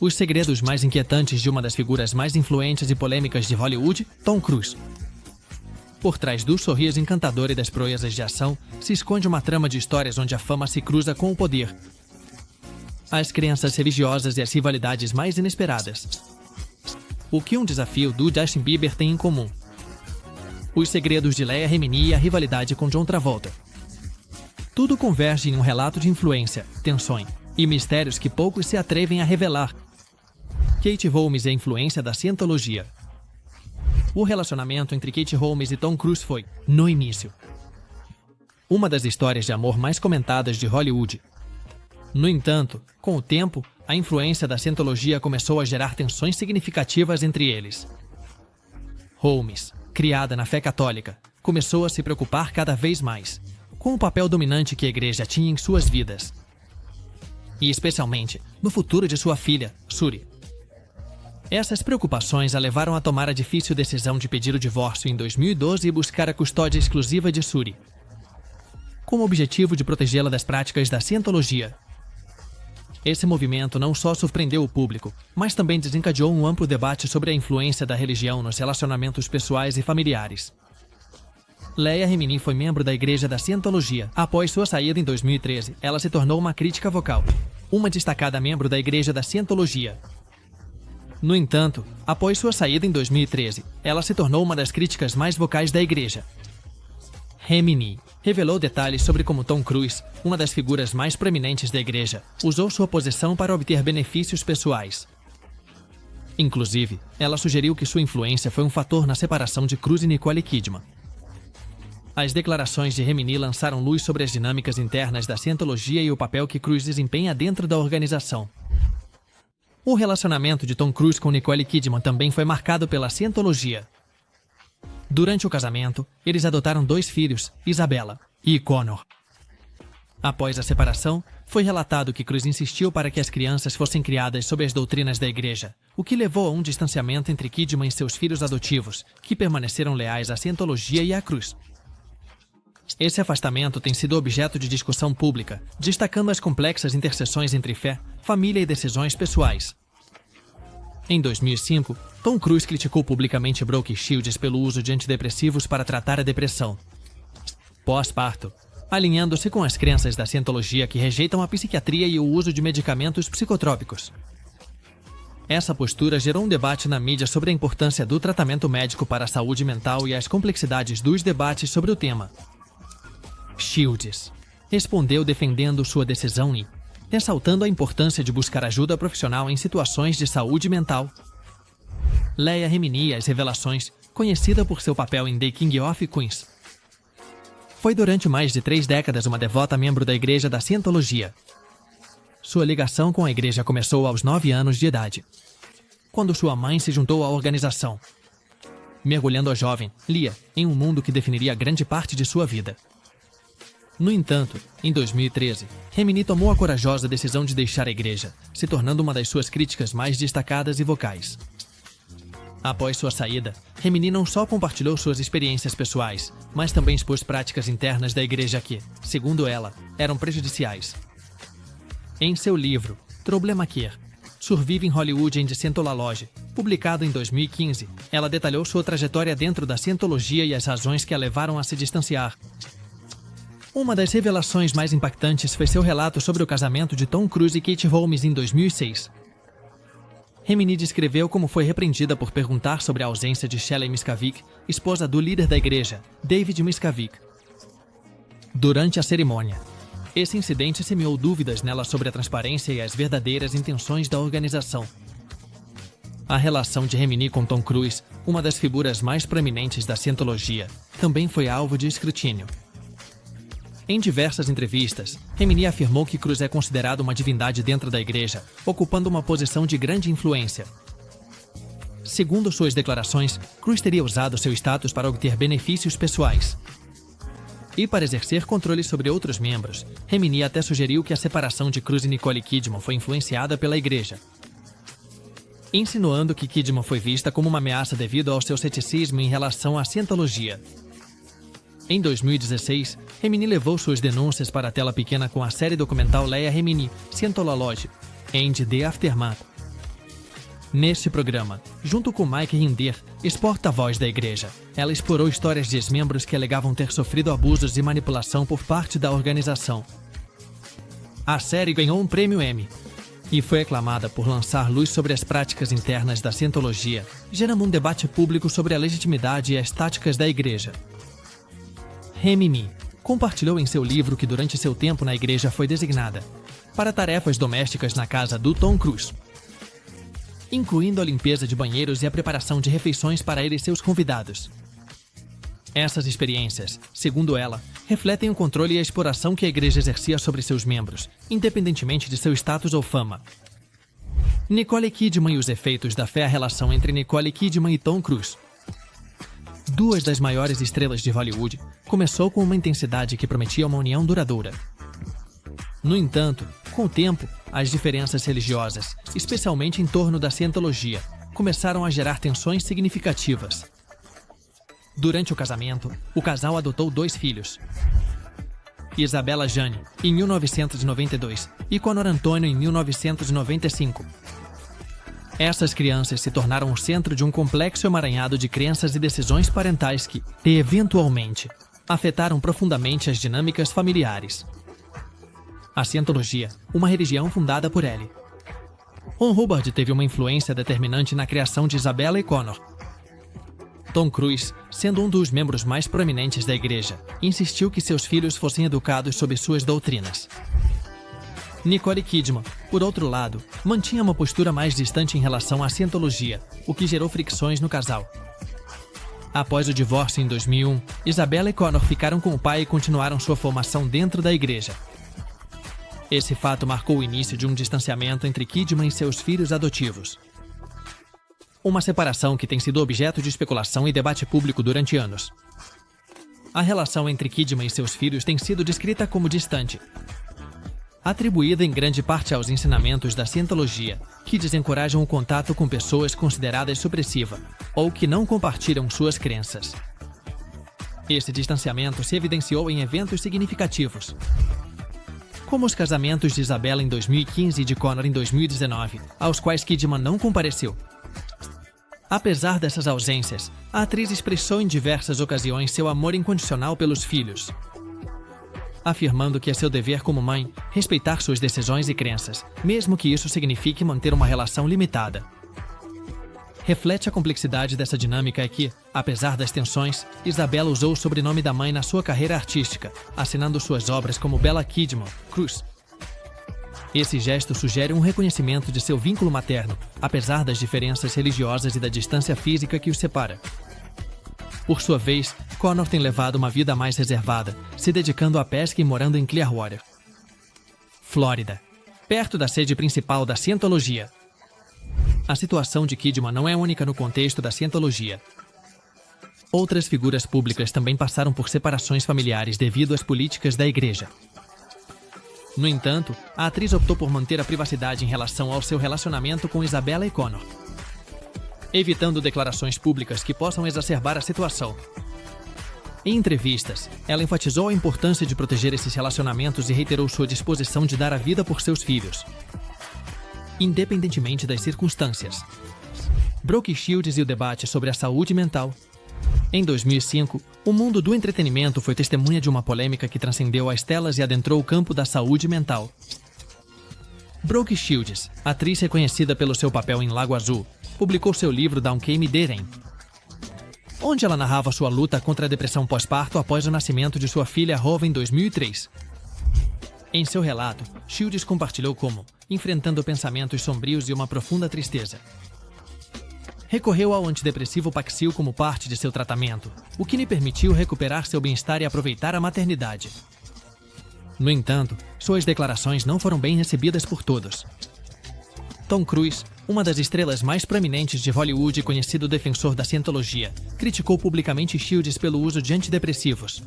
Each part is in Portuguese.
Os segredos mais inquietantes de uma das figuras mais influentes e polêmicas de Hollywood, Tom Cruise. Por trás do sorriso encantador e das proezas de ação, se esconde uma trama de histórias onde a fama se cruza com o poder, as crenças religiosas e as rivalidades mais inesperadas. O que um desafio do Justin Bieber tem em comum? Os segredos de Leia Remini e a rivalidade com John Travolta. Tudo converge em um relato de influência, tensões e mistérios que poucos se atrevem a revelar. Katie Holmes e a influência da Scientologia. O relacionamento entre Katie Holmes e Tom Cruise foi, no início, uma das histórias de amor mais comentadas de Hollywood. No entanto, com o tempo, a influência da Scientologia começou a gerar tensões significativas entre eles. Holmes, criada na fé católica, começou a se preocupar cada vez mais com o papel dominante que a igreja tinha em suas vidas, e especialmente no futuro de sua filha, Suri. Essas preocupações a levaram a tomar a difícil decisão de pedir o divórcio em 2012 e buscar a custódia exclusiva de Suri, com o objetivo de protegê-la das práticas da Scientologia. Esse movimento não só surpreendeu o público, mas também desencadeou um amplo debate sobre a influência da religião nos relacionamentos pessoais e familiares. Leia Remini foi membro da Igreja da Scientologia. Após sua saída em 2013, ela se tornou uma crítica vocal, uma destacada membro da Igreja da Scientologia. No entanto, após sua saída em 2013, ela se tornou uma das críticas mais vocais da Igreja. Remini revelou detalhes sobre como Tom Cruise, uma das figuras mais proeminentes da igreja, usou sua posição para obter benefícios pessoais. Inclusive, ela sugeriu que sua influência foi um fator na separação de Cruise e Nicole Kidman. As declarações de Remini lançaram luz sobre as dinâmicas internas da Scientologia e o papel que Cruise desempenha dentro da organização. O relacionamento de Tom Cruise com Nicole Kidman também foi marcado pela Scientologia. Durante o casamento, eles adotaram 2 filhos, Isabella e Connor. Após a separação, foi relatado que Cruise insistiu para que as crianças fossem criadas sob as doutrinas da igreja, o que levou a um distanciamento entre Kidman e seus filhos adotivos, que permaneceram leais à Scientologia e à Cruise. Esse afastamento tem sido objeto de discussão pública, destacando as complexas interseções entre fé, família e decisões pessoais. Em 2005, Tom Cruise criticou publicamente Brooke Shields pelo uso de antidepressivos para tratar a depressão pós-parto, alinhando-se com as crenças da Scientologia que rejeitam a psiquiatria e o uso de medicamentos psicotrópicos. Essa postura gerou um debate na mídia sobre a importância do tratamento médico para a saúde mental e as complexidades dos debates sobre o tema. Shields respondeu defendendo sua decisão e ressaltando a importância de buscar ajuda profissional em situações de saúde mental. Leia Remini e as revelações, conhecida por seu papel em The King of Queens. Foi durante mais de 3 décadas uma devota membro da Igreja da Scientologia. Sua ligação com a igreja começou aos 9 anos de idade, quando sua mãe se juntou à organização, mergulhando a jovem, Leah, em um mundo que definiria grande parte de sua vida. No entanto, em 2013, Remini tomou a corajosa decisão de deixar a igreja, se tornando uma das suas críticas mais destacadas e vocais. Após sua saída, Remini não só compartilhou suas experiências pessoais, mas também expôs práticas internas da igreja que, segundo ela, eram prejudiciais. Em seu livro, Trouble Maker, Survive in Hollywood and Scientology, publicado em 2015, ela detalhou sua trajetória dentro da Scientologia e as razões que a levaram a se distanciar. Uma das revelações mais impactantes foi seu relato sobre o casamento de Tom Cruise e Katie Holmes em 2006. Remini descreveu como foi repreendida por perguntar sobre a ausência de Shelley Miscavige, esposa do líder da igreja, David Miscavige, durante a cerimônia. Esse incidente semeou dúvidas nela sobre a transparência e as verdadeiras intenções da organização. A relação de Remini com Tom Cruise, uma das figuras mais proeminentes da Scientologia, também foi alvo de escrutínio. Em diversas entrevistas, Remini afirmou que Cruise é considerado uma divindade dentro da igreja, ocupando uma posição de grande influência. Segundo suas declarações, Cruise teria usado seu status para obter benefícios pessoais e para exercer controle sobre outros membros. Remini até sugeriu que a separação de Cruise e Nicole Kidman foi influenciada pela igreja, insinuando que Kidman foi vista como uma ameaça devido ao seu ceticismo em relação à Scientologia. Em 2016, Remini levou suas denúncias para a tela pequena com a série documental Leia Remini, Scientology and the Aftermath. Neste programa, junto com Mike Rinder, ex-porta-voz da igreja, ela explorou histórias de ex-membros que alegavam ter sofrido abusos e manipulação por parte da organização. A série ganhou um prêmio Emmy e foi aclamada por lançar luz sobre as práticas internas da Scientologia, gerando um debate público sobre a legitimidade e as táticas da igreja. Remy Mi compartilhou em seu livro que durante seu tempo na igreja foi designada para tarefas domésticas na casa do Tom Cruise, incluindo a limpeza de banheiros e a preparação de refeições para ele e seus convidados. Essas experiências, segundo ela, refletem o controle e a exploração que a igreja exercia sobre seus membros, independentemente de seu status ou fama. Nicole Kidman e os efeitos da fé. A relação entre Nicole Kidman e Tom Cruise, duas das maiores estrelas de Hollywood, começou com uma intensidade que prometia uma união duradoura. No entanto, com o tempo, as diferenças religiosas, especialmente em torno da Scientologia, começaram a gerar tensões significativas. Durante o casamento, o casal adotou 2 filhos: Isabella Jane, em 1992, e Conor Antonio, em 1995. Essas crianças se tornaram o centro de um complexo emaranhado de crenças e decisões parentais que, eventualmente, afetaram profundamente as dinâmicas familiares. A Scientologia, uma religião fundada por L. Ron Hubbard, teve uma influência determinante na criação de Isabella e Conor. Tom Cruise, sendo um dos membros mais proeminentes da igreja, insistiu que seus filhos fossem educados sob suas doutrinas. Nicole Kidman, por outro lado, mantinha uma postura mais distante em relação à Scientologia, o que gerou fricções no casal. Após o divórcio em 2001, Isabella e Conor ficaram com o pai e continuaram sua formação dentro da igreja. Esse fato marcou o início de um distanciamento entre Kidman e seus filhos adotivos. Uma separação que tem sido objeto de especulação e debate público durante anos. A relação entre Kidman e seus filhos tem sido descrita como distante, atribuída em grande parte aos ensinamentos da Scientologia, que desencorajam o contato com pessoas consideradas supressivas ou que não compartilham suas crenças. Esse distanciamento se evidenciou em eventos significativos, como os casamentos de Isabella em 2015 e de Conor em 2019, aos quais Kidman não compareceu. Apesar dessas ausências, a atriz expressou em diversas ocasiões seu amor incondicional pelos filhos, afirmando que é seu dever como mãe respeitar suas decisões e crenças, mesmo que isso signifique manter uma relação limitada. Reflete a complexidade dessa dinâmica é que, apesar das tensões, Isabella usou o sobrenome da mãe na sua carreira artística, assinando suas obras como Bella Kidman Cruz. Esse gesto sugere um reconhecimento de seu vínculo materno, apesar das diferenças religiosas e da distância física que os separa. Por sua vez, Conor tem levado uma vida mais reservada, se dedicando à pesca e morando em Clearwater, Flórida, perto da sede principal da Scientologia. A situação de Kidman não é única no contexto da Scientologia. Outras figuras públicas também passaram por separações familiares devido às políticas da igreja. No entanto, a atriz optou por manter a privacidade em relação ao seu relacionamento com Isabella e Conor, evitando declarações públicas que possam exacerbar a situação. Em entrevistas, ela enfatizou a importância de proteger esses relacionamentos e reiterou sua disposição de dar a vida por seus filhos, independentemente das circunstâncias. Brooke Shields e o debate sobre a saúde mental. Em 2005, o mundo do entretenimento foi testemunha de uma polêmica que transcendeu as telas e adentrou o campo da saúde mental. Brooke Shields, atriz reconhecida pelo seu papel em Lago Azul, publicou seu livro Down Came the Rain, onde ela narrava sua luta contra a depressão pós-parto após o nascimento de sua filha Rova em 2003. Em seu relato, Shields compartilhou como, enfrentando pensamentos sombrios e uma profunda tristeza, recorreu ao antidepressivo Paxil como parte de seu tratamento, o que lhe permitiu recuperar seu bem-estar e aproveitar a maternidade. No entanto, suas declarações não foram bem recebidas por todos. Tom Cruise, uma das estrelas mais proeminentes de Hollywood e conhecido defensor da Scientologia, criticou publicamente Shields pelo uso de antidepressivos.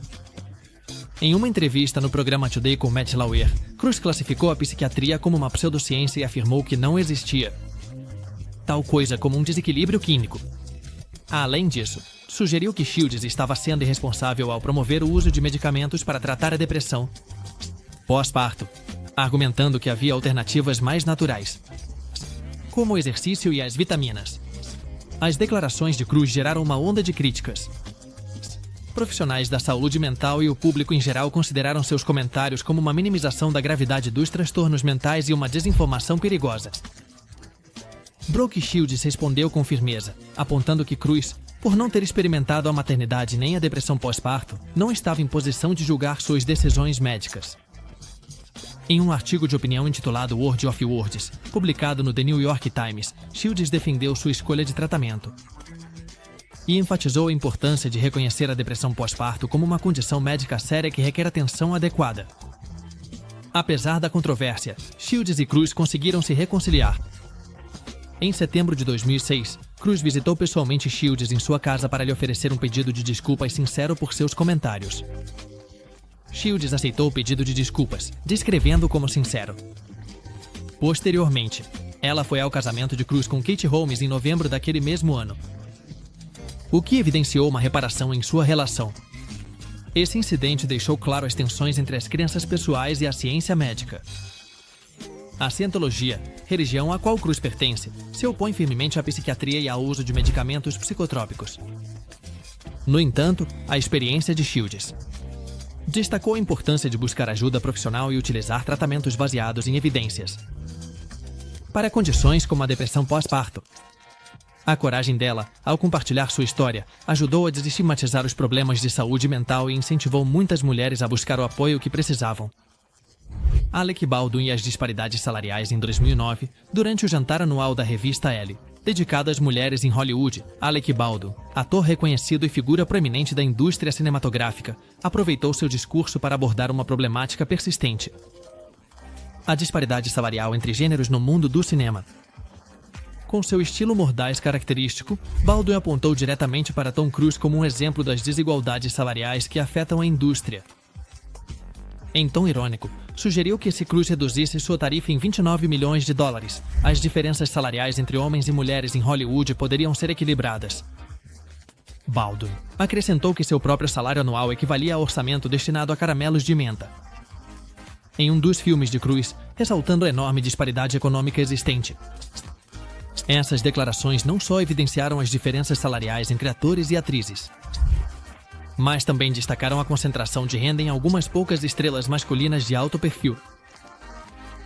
Em uma entrevista no programa Today com Matt Lauer, Cruise classificou a psiquiatria como uma pseudociência e afirmou que não existia tal coisa como um desequilíbrio químico. Além disso, sugeriu que Shields estava sendo irresponsável ao promover o uso de medicamentos para tratar a depressão pós-parto, argumentando que havia alternativas mais naturais. como o exercício e as vitaminas. As declarações de Cruz geraram uma onda de críticas. Profissionais da saúde mental e o público em geral consideraram seus comentários como uma minimização da gravidade dos transtornos mentais e uma desinformação perigosa. Brooke Shields respondeu com firmeza, apontando que Cruz, por não ter experimentado a maternidade nem a depressão pós-parto, não estava em posição de julgar suas decisões médicas. Em um artigo de opinião intitulado Word of Words, publicado no The New York Times, Shields defendeu sua escolha de tratamento e enfatizou a importância de reconhecer a depressão pós-parto como uma condição médica séria que requer atenção adequada. Apesar da controvérsia, Shields e Cruz conseguiram se reconciliar. Em setembro de 2006, Cruz visitou pessoalmente Shields em sua casa para lhe oferecer um pedido de desculpas sincero por seus comentários. Shields aceitou o pedido de desculpas, descrevendo-o como sincero. Posteriormente, ela foi ao casamento de Cruz com Katie Holmes em novembro daquele mesmo ano, o que evidenciou uma reparação em sua relação. Esse incidente deixou claro as tensões entre as crenças pessoais e a ciência médica. A Cientologia, religião a qual Cruz pertence, se opõe firmemente à psiquiatria e ao uso de medicamentos psicotrópicos. No entanto, a experiência de Shields destacou a importância de buscar ajuda profissional e utilizar tratamentos baseados em evidências para condições como a depressão pós-parto. A coragem dela, ao compartilhar sua história, ajudou a desestigmatizar os problemas de saúde mental e incentivou muitas mulheres a buscar o apoio que precisavam. Alec Baldwin e as disparidades salariais em 2009, durante o jantar anual da revista Elle, dedicado às mulheres em Hollywood, Alec Baldwin, ator reconhecido e figura proeminente da indústria cinematográfica, aproveitou seu discurso para abordar uma problemática persistente: a disparidade salarial entre gêneros no mundo do cinema. Com seu estilo mordaz característico, Baldwin apontou diretamente para Tom Cruise como um exemplo das desigualdades salariais que afetam a indústria. Em tom irônico, sugeriu que se Cruise reduzisse sua tarifa em $29 milhões, as diferenças salariais entre homens e mulheres em Hollywood poderiam ser equilibradas. Baldwin acrescentou que seu próprio salário anual equivalia ao orçamento destinado a caramelos de menta. Em um dos filmes de Cruise, ressaltando a enorme disparidade econômica existente. Essas declarações não só evidenciaram as diferenças salariais entre atores e atrizes, mas também destacaram a concentração de renda em algumas poucas estrelas masculinas de alto perfil.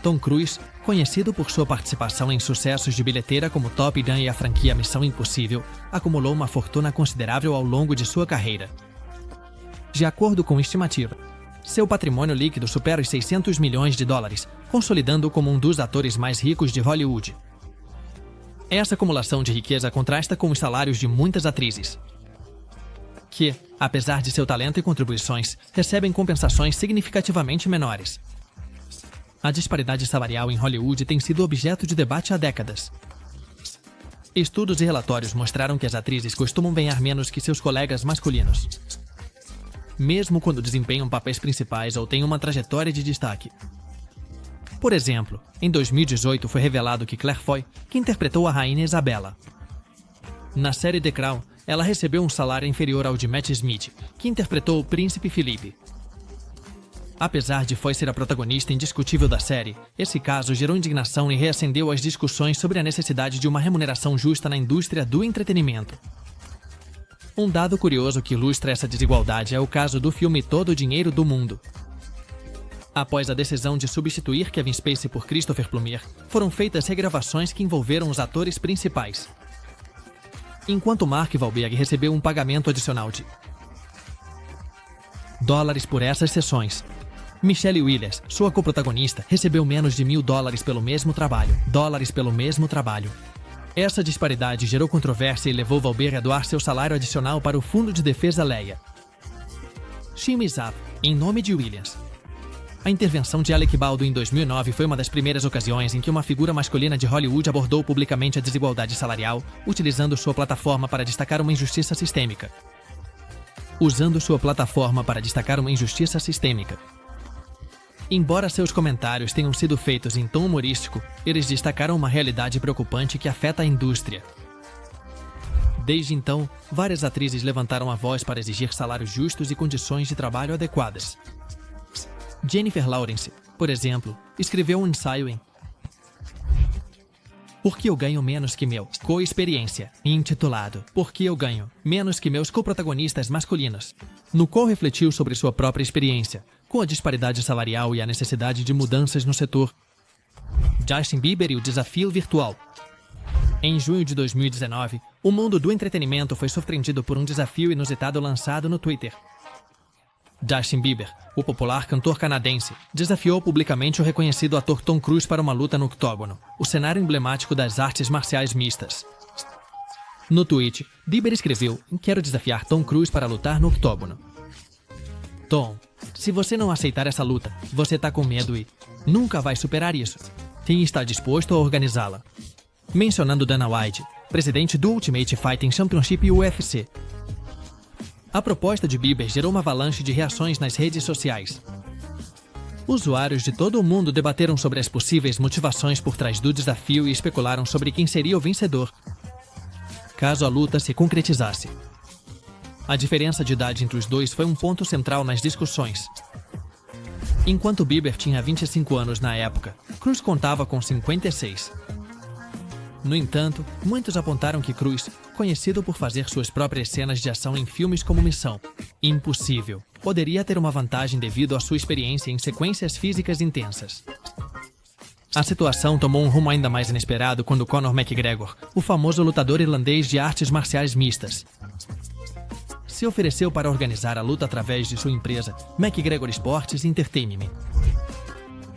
Tom Cruise, conhecido por sua participação em sucessos de bilheteira como Top Gun e a franquia Missão Impossível, acumulou uma fortuna considerável ao longo de sua carreira. De acordo com estimativa, seu patrimônio líquido supera os $600 milhões, consolidando-o como um dos atores mais ricos de Hollywood. Essa acumulação de riqueza contrasta com os salários de muitas atrizes, que, apesar de seu talento e contribuições, recebem compensações significativamente menores. A disparidade salarial em Hollywood tem sido objeto de debate há décadas. Estudos e relatórios mostraram que as atrizes costumam ganhar menos que seus colegas masculinos, mesmo quando desempenham papéis principais ou têm uma trajetória de destaque. Por exemplo, em 2018 foi revelado que Claire Foy, que interpretou a Rainha Isabela na série The Crown, ela recebeu um salário inferior ao de Matt Smith, que interpretou o Príncipe Felipe. Apesar de Foy ser a protagonista indiscutível da série, esse caso gerou indignação e reacendeu as discussões sobre a necessidade de uma remuneração justa na indústria do entretenimento. Um dado curioso que ilustra essa desigualdade é o caso do filme Todo o Dinheiro do Mundo. Após a decisão de substituir Kevin Spacey por Christopher Plummer, foram feitas regravações que envolveram os atores principais, enquanto Mark Wahlberg recebeu um pagamento adicional de $1.000 por essas sessões. Michelle Williams, sua coprotagonista, recebeu menos de $1.000 pelo mesmo trabalho. Essa disparidade gerou controvérsia e levou Wahlberg a doar seu salário adicional para o Fundo de Defesa Leia. Shame is Up, em nome de Williams. A intervenção de Alec Baldwin em 2009 foi uma das primeiras ocasiões em que uma figura masculina de Hollywood abordou publicamente a desigualdade salarial, utilizando sua plataforma para destacar uma injustiça sistêmica. Embora seus comentários tenham sido feitos em tom humorístico, eles destacaram uma realidade preocupante que afeta a indústria. Desde então, várias atrizes levantaram a voz para exigir salários justos e condições de trabalho adequadas. Jennifer Lawrence, por exemplo, escreveu um ensaio em Porque eu ganho menos que meu co-experiência, intitulado Porque eu ganho menos que meus co-protagonistas masculinos, no qual refletiu sobre sua própria experiência, com a disparidade salarial e a necessidade de mudanças no setor. Justin Bieber e o desafio virtual. Em junho de 2019, o mundo do entretenimento foi surpreendido por um desafio inusitado lançado no Twitter. Justin Bieber, o popular cantor canadense, desafiou publicamente o reconhecido ator Tom Cruise para uma luta no octógono, o cenário emblemático das artes marciais mistas. No tweet, Bieber escreveu: "Quero desafiar Tom Cruise para lutar no octógono. Tom, se você não aceitar essa luta, você tá com medo e nunca vai superar isso. Quem está disposto a organizá-la?" Mencionando Dana White, presidente do Ultimate Fighting Championship UFC. A proposta de Bieber gerou uma avalanche de reações nas redes sociais. Usuários de todo o mundo debateram sobre as possíveis motivações por trás do desafio e especularam sobre quem seria o vencedor, caso a luta se concretizasse. A diferença de idade entre os dois foi um ponto central nas discussões. Enquanto Bieber tinha 25 anos na época, Cruise contava com 56. No entanto, muitos apontaram que Cruise, conhecido por fazer suas próprias cenas de ação em filmes como Missão Impossível, poderia ter uma vantagem devido à sua experiência em sequências físicas intensas. A situação tomou um rumo ainda mais inesperado quando Conor McGregor, o famoso lutador irlandês de artes marciais mistas, se ofereceu para organizar a luta através de sua empresa, McGregor Sports Entertainment.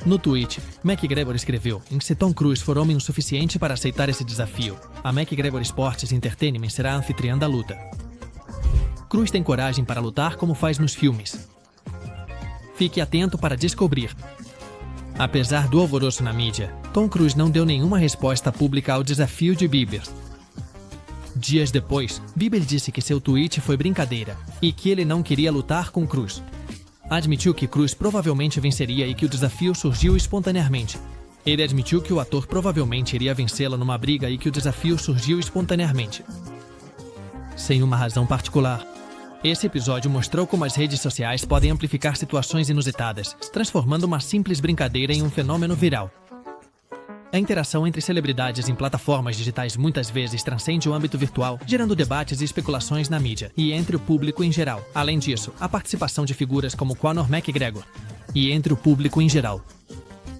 No tweet, McGregor escreveu: "Se Tom Cruise for homem o suficiente para aceitar esse desafio, a McGregor Sports Entertainment será a anfitriã da luta. Cruise tem coragem para lutar como faz nos filmes. Fique atento para descobrir." Apesar do alvoroço na mídia, Tom Cruise não deu nenhuma resposta pública ao desafio de Bieber. Dias depois, Bieber disse que seu tweet foi brincadeira e que ele não queria lutar com Cruise. Admitiu que Cruise provavelmente venceria e que o desafio surgiu espontaneamente. Ele admitiu que o ator provavelmente iria vencê-la numa briga e que o desafio surgiu espontaneamente, sem uma razão particular. Esse episódio mostrou como as redes sociais podem amplificar situações inusitadas, transformando uma simples brincadeira em um fenômeno viral. A interação entre celebridades em plataformas digitais muitas vezes transcende o âmbito virtual, gerando debates e especulações na mídia e entre o público em geral. Além disso, a participação de figuras como Conor McGregor e entre o público em geral.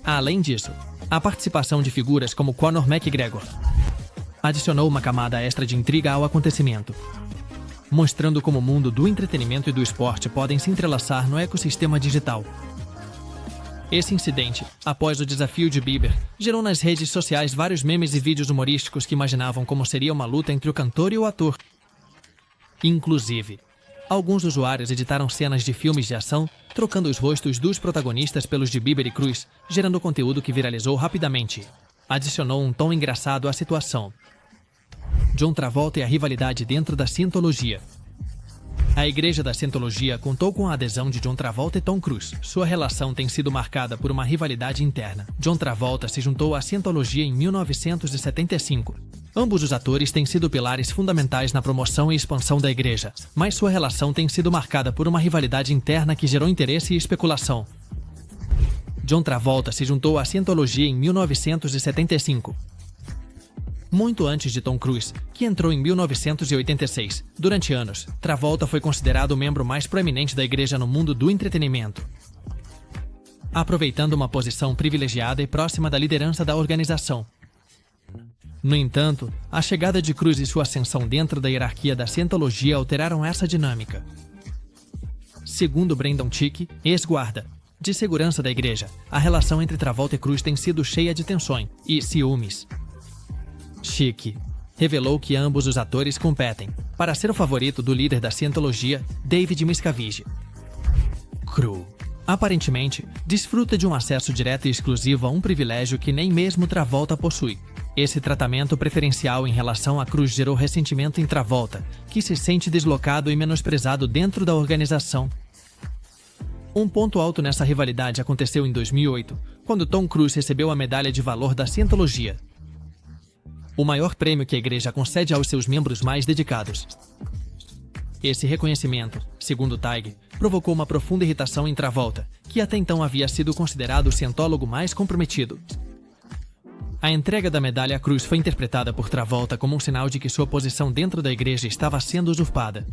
Além disso, a participação de figuras como Conor McGregor adicionou uma camada extra de intriga ao acontecimento, mostrando como o mundo do entretenimento e do esporte podem se entrelaçar no ecossistema digital. Esse incidente, após o desafio de Bieber, gerou nas redes sociais vários memes e vídeos humorísticos que imaginavam como seria uma luta entre o cantor e o ator. Inclusive, alguns usuários editaram cenas de filmes de ação, trocando os rostos dos protagonistas pelos de Bieber e Cruise, gerando conteúdo que viralizou rapidamente. Adicionou um tom engraçado à situação. John Travolta e a rivalidade dentro da Scientologia. A Igreja da Scientologia contou com a adesão de John Travolta e Tom Cruise. Sua relação tem sido marcada por uma rivalidade interna. John Travolta se juntou à Scientologia em 1975. Ambos os atores têm sido pilares fundamentais na promoção e expansão da igreja, mas sua relação tem sido marcada por uma rivalidade interna que gerou interesse e especulação. John Travolta se juntou à Scientologia em 1975. Muito antes de Tom Cruise, que entrou em 1986. Durante anos, Travolta foi considerado o membro mais proeminente da igreja no mundo do entretenimento, aproveitando uma posição privilegiada e próxima da liderança da organização. No entanto, a chegada de Cruise e sua ascensão dentro da hierarquia da Scientologia alteraram essa dinâmica. Segundo Brandon Tick, ex-guarda de segurança da igreja, a relação entre Travolta e Cruise tem sido cheia de tensões e ciúmes. Chique revelou que ambos os atores competem para ser o favorito do líder da Scientologia, David Miscavige. Cru, aparentemente, desfruta de um acesso direto e exclusivo a um privilégio que nem mesmo Travolta possui. Esse tratamento preferencial em relação a Cruise gerou ressentimento em Travolta, que se sente deslocado e menosprezado dentro da organização. Um ponto alto nessa rivalidade aconteceu em 2008, quando Tom Cruise recebeu a Medalha de Valor da Scientologia, o maior prêmio que a igreja concede aos seus membros mais dedicados. Esse reconhecimento, segundo Tig, provocou uma profunda irritação em Travolta, que até então havia sido considerado o cientólogo mais comprometido. A entrega da medalha à cruz foi interpretada por Travolta como um sinal de que sua posição dentro da igreja estava sendo usurpada,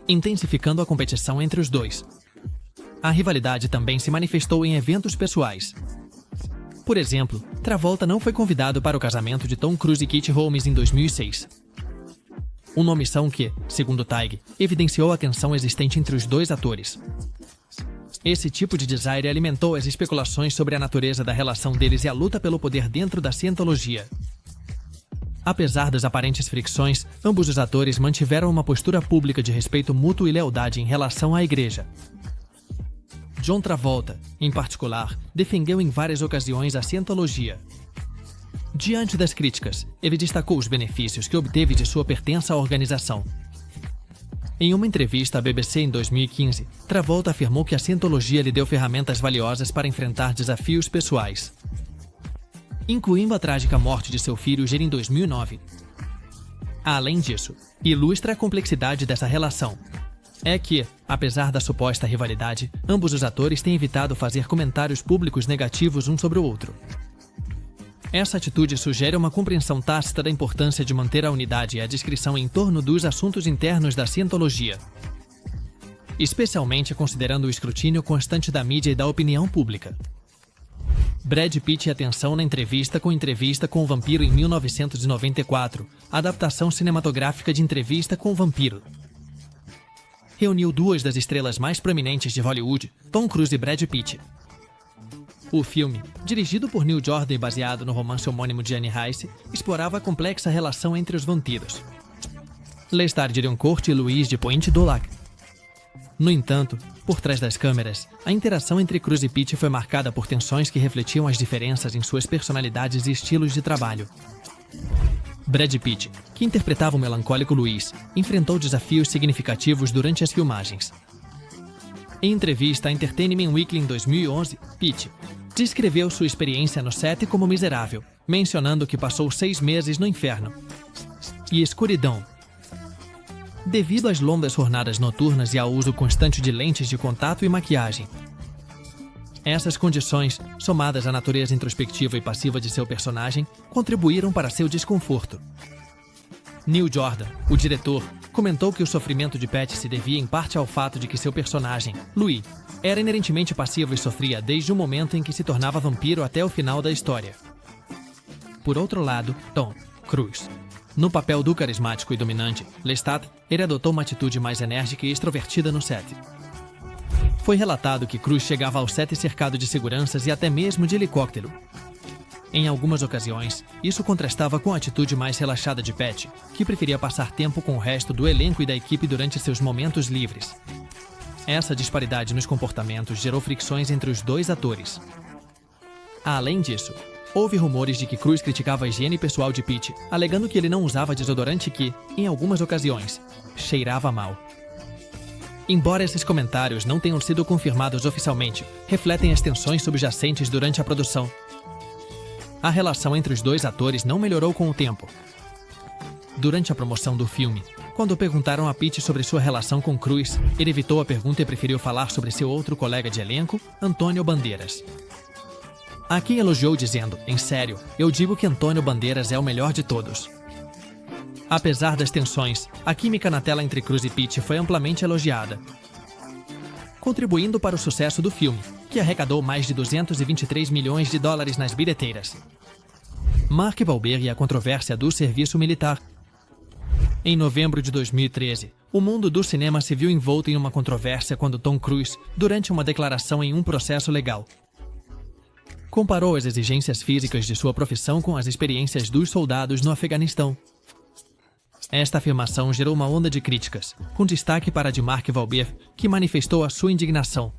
intensificando a competição entre os dois. A rivalidade também se manifestou em eventos pessoais. Por exemplo, Travolta não foi convidado para o casamento de Tom Cruise e Katie Holmes em 2006. Uma omissão que, segundo Tig, evidenciou a tensão existente entre os dois atores. Esse tipo de desaire alimentou as especulações sobre a natureza da relação deles e a luta pelo poder dentro da cientologia. Apesar das aparentes fricções, ambos os atores mantiveram uma postura pública de respeito mútuo e lealdade em relação à igreja. John Travolta, em particular, defendeu em várias ocasiões a cientologia. Diante das críticas, ele destacou os benefícios que obteve de sua pertença à organização. Em uma entrevista à BBC em 2015, Travolta afirmou que a cientologia lhe deu ferramentas valiosas para enfrentar desafios pessoais, incluindo a trágica morte de seu filho em 2009. Além disso, ilustra a complexidade dessa relação. É que, apesar da suposta rivalidade, ambos os atores têm evitado fazer comentários públicos negativos um sobre o outro. Essa atitude sugere uma compreensão tácita da importância de manter a unidade e a discrição em torno dos assuntos internos da cientologia, especialmente considerando o escrutínio constante da mídia e da opinião pública. Brad Pitt e atenção na Entrevista com o Vampiro em 1994, adaptação cinematográfica de Entrevista com o Vampiro. Reuniu duas das estrelas mais proeminentes de Hollywood, Tom Cruise e Brad Pitt. O filme, dirigido por Neil Jordan e baseado no romance homônimo de Anne Rice, explorava a complexa relação entre os vampiros. Lestat de Lioncourt e Louise de Pointe du Lac. No entanto, por trás das câmeras, a interação entre Cruise e Pitt foi marcada por tensões que refletiam as diferenças em suas personalidades e estilos de trabalho. Brad Pitt, que interpretava o melancólico Louise, enfrentou desafios significativos durante as filmagens. Em entrevista à Entertainment Weekly em 2011, Pitt descreveu sua experiência no set como miserável, mencionando que passou 6 meses no inferno e escuridão, devido às longas jornadas noturnas e ao uso constante de lentes de contato e maquiagem. Essas condições, somadas à natureza introspectiva e passiva de seu personagem, contribuíram para seu desconforto. Neil Jordan, o diretor, comentou que o sofrimento de Pat se devia em parte ao fato de que seu personagem, Louis, era inerentemente passivo e sofria desde o momento em que se tornava vampiro até o final da história. Por outro lado, Tom Cruise, no papel do carismático e dominante, Lestat, ele adotou uma atitude mais enérgica e extrovertida no set. Foi relatado que Cruise chegava ao set cercado de seguranças e até mesmo de helicóptero. Em algumas ocasiões, isso contrastava com a atitude mais relaxada de Pat, que preferia passar tempo com o resto do elenco e da equipe durante seus momentos livres. Essa disparidade nos comportamentos gerou fricções entre os dois atores. Além disso, houve rumores de que Cruise criticava a higiene pessoal de Pitt, alegando que ele não usava desodorante que, em algumas ocasiões, cheirava mal. Embora esses comentários não tenham sido confirmados oficialmente, refletem as tensões subjacentes durante a produção. A relação entre os dois atores não melhorou com o tempo. Durante a promoção do filme, quando perguntaram a Pitt sobre sua relação com Cruise, ele evitou a pergunta e preferiu falar sobre seu outro colega de elenco, Antônio Bandeiras. A quem elogiou dizendo, em sério, eu digo que Antônio Bandeiras é o melhor de todos. Apesar das tensões, a química na tela entre Cruise e Pitt foi amplamente elogiada, contribuindo para o sucesso do filme, que arrecadou mais de 223 milhões de dólares nas bilheteiras. Mark Wahlberg e a controvérsia do serviço militar. Em novembro de 2013, o mundo do cinema se viu envolto em uma controvérsia quando Tom Cruise, durante uma declaração em um processo legal, comparou as exigências físicas de sua profissão com as experiências dos soldados no Afeganistão. Esta afirmação gerou uma onda de críticas, com destaque para a de Mark Wahlberg, que manifestou a sua indignação.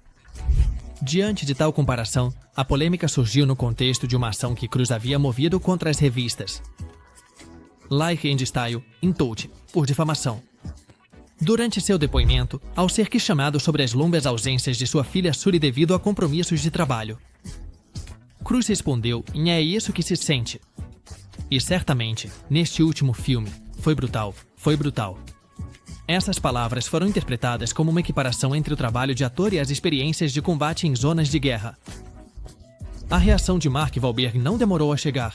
Diante de tal comparação, a polêmica surgiu no contexto de uma ação que Cruise havia movido contra as revistas Like and Style e Touch, por difamação. Durante seu depoimento, ao ser questionado sobre as longas ausências de sua filha Suri devido a compromissos de trabalho, Cruise respondeu em "É isso que se sente". E certamente, neste último filme, foi brutal, foi brutal. Essas palavras foram interpretadas como uma equiparação entre o trabalho de ator e as experiências de combate em zonas de guerra. A reação de Mark Wahlberg não demorou a chegar.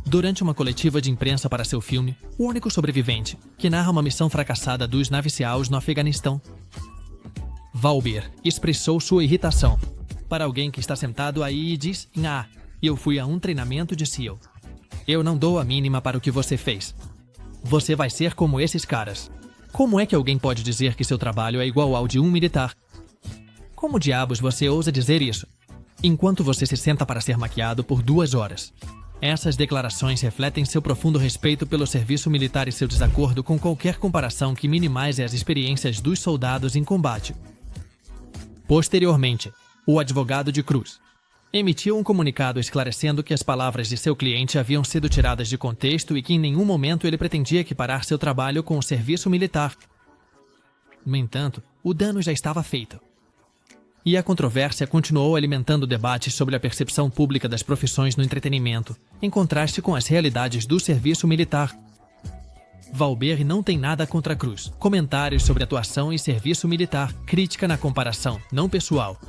Durante uma coletiva de imprensa para seu filme, O Único Sobrevivente, que narra uma missão fracassada dos naviciaus no Afeganistão, Wahlberg expressou sua irritação. Para alguém que está sentado aí e diz: eu fui a um treinamento de SEAL. Eu não dou a mínima para o que você fez. Você vai ser como esses caras. Como é que alguém pode dizer que seu trabalho é igual ao de um militar? Como diabos você ousa dizer isso? Enquanto você se senta para ser maquiado por 2 horas. Essas declarações refletem seu profundo respeito pelo serviço militar e seu desacordo com qualquer comparação que minimize as experiências dos soldados em combate. Posteriormente, o advogado de Cruz emitiu um comunicado esclarecendo que as palavras de seu cliente haviam sido tiradas de contexto e que em nenhum momento ele pretendia equiparar seu trabalho com o serviço militar. No entanto, o dano já estava feito. E a controvérsia continuou alimentando debates sobre a percepção pública das profissões no entretenimento, em contraste com as realidades do serviço militar. Wahlberg não tem nada contra Cruz. Comentários sobre atuação e serviço militar, crítica na comparação, não pessoal.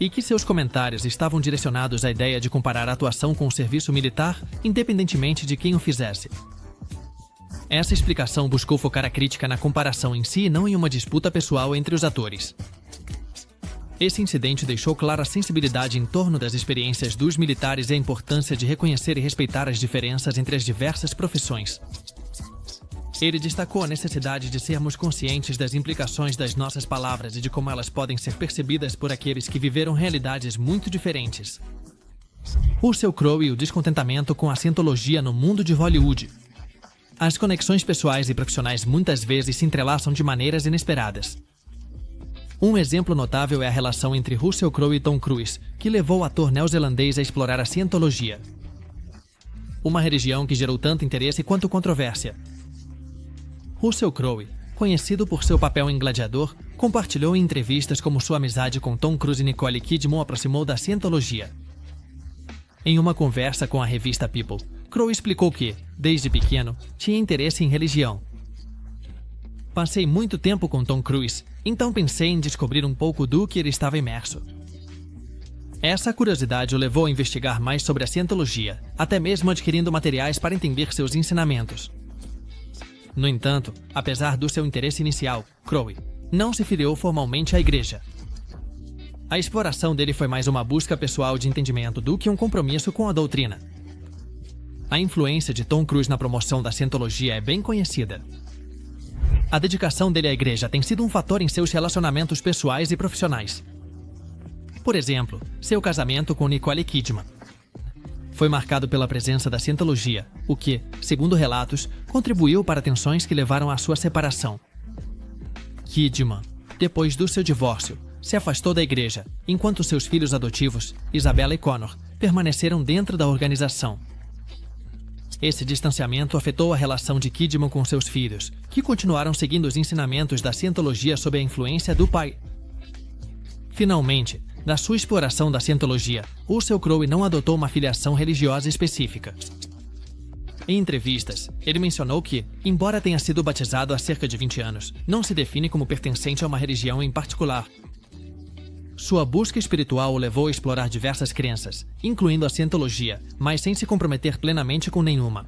E que seus comentários estavam direcionados à ideia de comparar a atuação com o serviço militar, independentemente de quem o fizesse. Essa explicação buscou focar a crítica na comparação em si e não em uma disputa pessoal entre os atores. Esse incidente deixou clara a sensibilidade em torno das experiências dos militares e a importância de reconhecer e respeitar as diferenças entre as diversas profissões. Ele destacou a necessidade de sermos conscientes das implicações das nossas palavras e de como elas podem ser percebidas por aqueles que viveram realidades muito diferentes. Russell Crowe e o descontentamento com a cientologia no mundo de Hollywood. As conexões pessoais e profissionais muitas vezes se entrelaçam de maneiras inesperadas. Um exemplo notável é a relação entre Russell Crowe e Tom Cruise, que levou o ator neozelandês a explorar a cientologia. Uma religião que gerou tanto interesse quanto controvérsia. Russell Crowe, conhecido por seu papel em Gladiador, compartilhou em entrevistas como sua amizade com Tom Cruise e Nicole Kidman aproximou da cientologia. Em uma conversa com a revista People, Crowe explicou que, desde pequeno, tinha interesse em religião. Passei muito tempo com Tom Cruise, então pensei em descobrir um pouco do que ele estava imerso. Essa curiosidade o levou a investigar mais sobre a cientologia, até mesmo adquirindo materiais para entender seus ensinamentos. No entanto, apesar do seu interesse inicial, Crowe não se filiou formalmente à igreja. A exploração dele foi mais uma busca pessoal de entendimento do que um compromisso com a doutrina. A influência de Tom Cruise na promoção da cientologia é bem conhecida. A dedicação dele à igreja tem sido um fator em seus relacionamentos pessoais e profissionais. Por exemplo, seu casamento com Nicole Kidman foi marcado pela presença da cientologia, o que, segundo relatos, contribuiu para tensões que levaram à sua separação. Kidman, depois do seu divórcio, se afastou da igreja, enquanto seus filhos adotivos, Isabella e Connor, permaneceram dentro da organização. Esse distanciamento afetou a relação de Kidman com seus filhos, que continuaram seguindo os ensinamentos da cientologia sob a influência do pai. Finalmente, na sua exploração da cientologia, Russell Crowe não adotou uma filiação religiosa específica. Em entrevistas, ele mencionou que, embora tenha sido batizado há cerca de 20 anos, não se define como pertencente a uma religião em particular. Sua busca espiritual o levou a explorar diversas crenças, incluindo a cientologia, mas sem se comprometer plenamente com nenhuma.